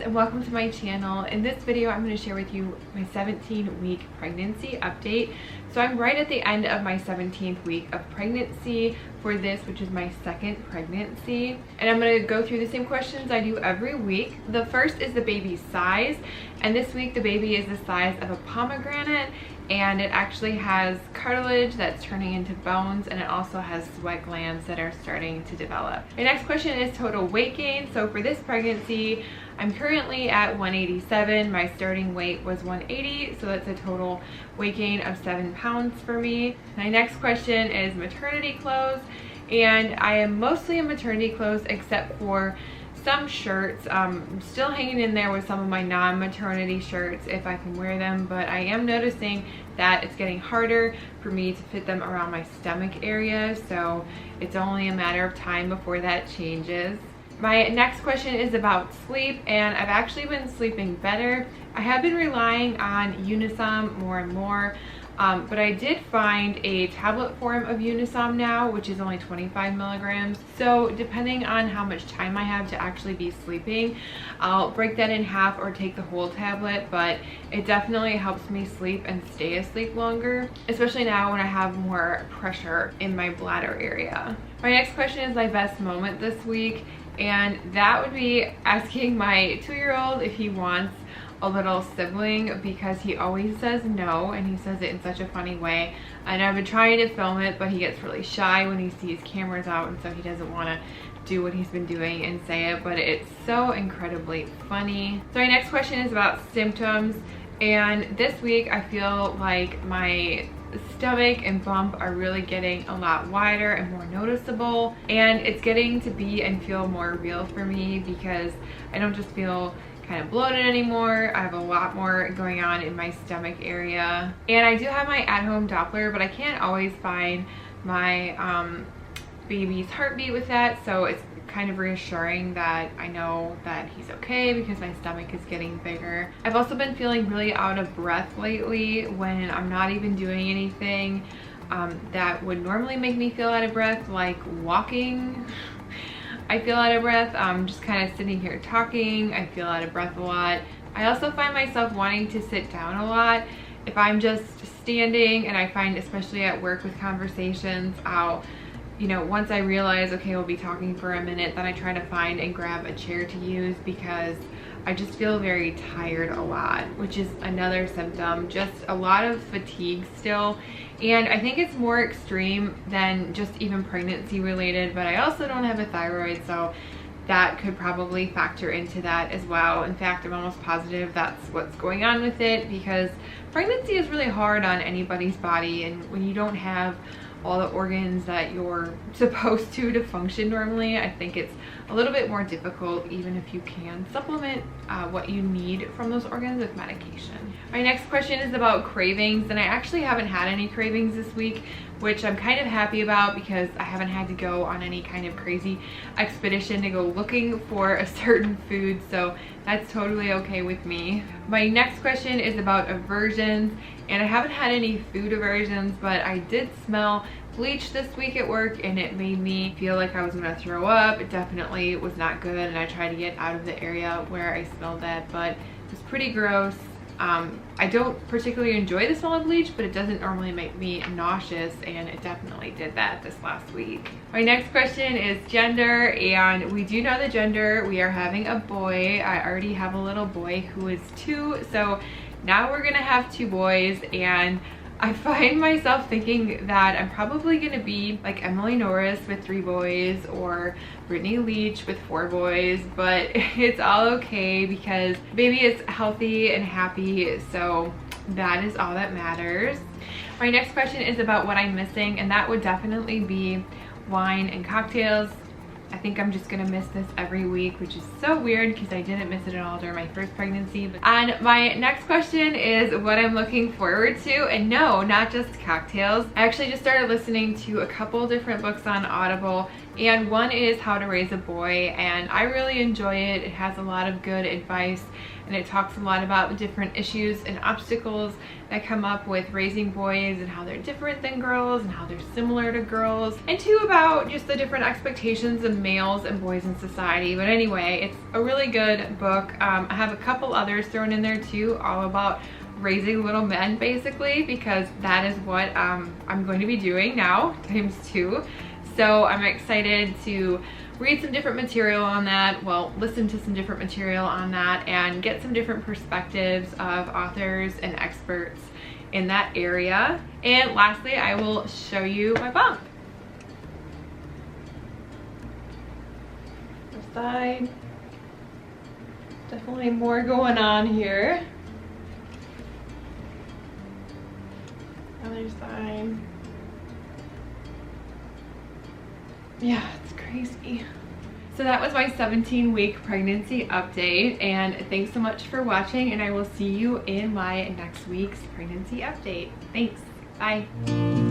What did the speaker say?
guys, and welcome to my channel. In this video I'm going to share with you my 17-week pregnancy update. So I'm right at the end of my 17th week of pregnancy for this, which is my second pregnancy, and I'm going to go through the same questions I do every week. The first is the baby's size, and this week the baby is the size of a pomegranate, and it actually has cartilage that's turning into bones, and it also has sweat glands that are starting to develop. My next question is total weight gain. So for this pregnancy, I'm currently at 187. My starting weight was 180, so that's a total weight gain of 7 pounds for me. My next question is maternity clothes, and I am mostly in maternity clothes except for some shirts. I'm still hanging in there with some of my non-maternity shirts if I can wear them, but I am noticing that it's getting harder for me to fit them around my stomach area, so it's only a matter of time before that changes. My next question is about sleep, and I've actually been sleeping better. I have been relying on Unisom more and more, but I did find a tablet form of Unisom now, which is only 25 milligrams. So depending on how much time I have to actually be sleeping, I'll break that in half or take the whole tablet, but it definitely helps me sleep and stay asleep longer, especially now when I have more pressure in my bladder area. My next question is my best moment this week, and that would be asking my 2-year-old if he wants a little sibling, because he always says no, and he says it in such a funny way. And I've been trying to film it, but he gets really shy when he sees cameras out, and so he doesn't want to do what he's been doing and say it, but it's so incredibly funny. So my next question is about symptoms, and this week I feel like my stomach and bump are really getting a lot wider and more noticeable, and it's getting to be and feel more real for me because I don't just feel kind of bloated anymore. I have a lot more going on in my stomach area, and I do have my at-home Doppler, but I can't always find my baby's heartbeat with that, so it's kind of reassuring that I know that he's okay because my stomach is getting bigger. I've also been feeling really out of breath lately when I'm not even doing anything that would normally make me feel out of breath, like walking. I feel out of breath. Just kind of sitting here talking, I feel out of breath a lot. I also find myself wanting to sit down a lot. If I'm just standing, and I find especially at work with conversations, once I realize, okay, we'll be talking for a minute, then I try to find and grab a chair to use because I just feel very tired a lot, which is another symptom, just a lot of fatigue still. And I think it's more extreme than just even pregnancy related, but I also don't have a thyroid, so that could probably factor into that as well. In fact, I'm almost positive that's what's going on with it, because pregnancy is really hard on anybody's body, and when you don't have all the organs that you're supposed to function normally, I think it's a little bit more difficult, even if you can supplement what you need from those organs with medication. My next question is about cravings, and I actually haven't had any cravings this week, which I'm kind of happy about because I haven't had to go on any kind of crazy expedition to go looking for a certain food, so that's totally okay with me. My next question is about aversions, and I haven't had any food aversions, but I did smell bleach this week at work, and it made me feel like I was gonna throw up. It definitely was not good, and I tried to get out of the area where I smelled that, but it was pretty gross. I don't particularly enjoy the smell of bleach, but it doesn't normally make me nauseous, and it definitely did that this last week. My next question is gender, and we do know the gender. We are having a boy. I already have a little boy who is 2, so now we're gonna have 2 boys, and I find myself thinking that I'm probably gonna be like Emily Norris with 3 boys or Brittany Leach with 4 boys, but it's all okay because baby is healthy and happy, so that is all that matters. My next question is about what I'm missing, and that would definitely be wine and cocktails. I think I'm just gonna miss this every week, which is so weird because I didn't miss it at all during my first pregnancy. And my next question is what I'm looking forward to, and no, not just cocktails. I actually just started listening to a couple different books on Audible And one is How to Raise a Boy, and I really enjoy it. It has a lot of good advice, and it talks a lot about different issues and obstacles that come up with raising boys and how they're different than girls and how they're similar to girls, and two, about just the different expectations of males and boys in society. But anyway, it's a really good book. I have a couple others thrown in there too, all about raising little men basically, because that is what I'm going to be doing now ×2. So I'm excited to read some different material on that, well, listen to some different material on that, and get some different perspectives of authors and experts in that area. And lastly, I will show you my bump. The side, definitely more going on here. Other side. Yeah, it's crazy. So that was my 17-week pregnancy update, and thanks so much for watching, and I will see you in my next week's pregnancy update. Thanks. Bye.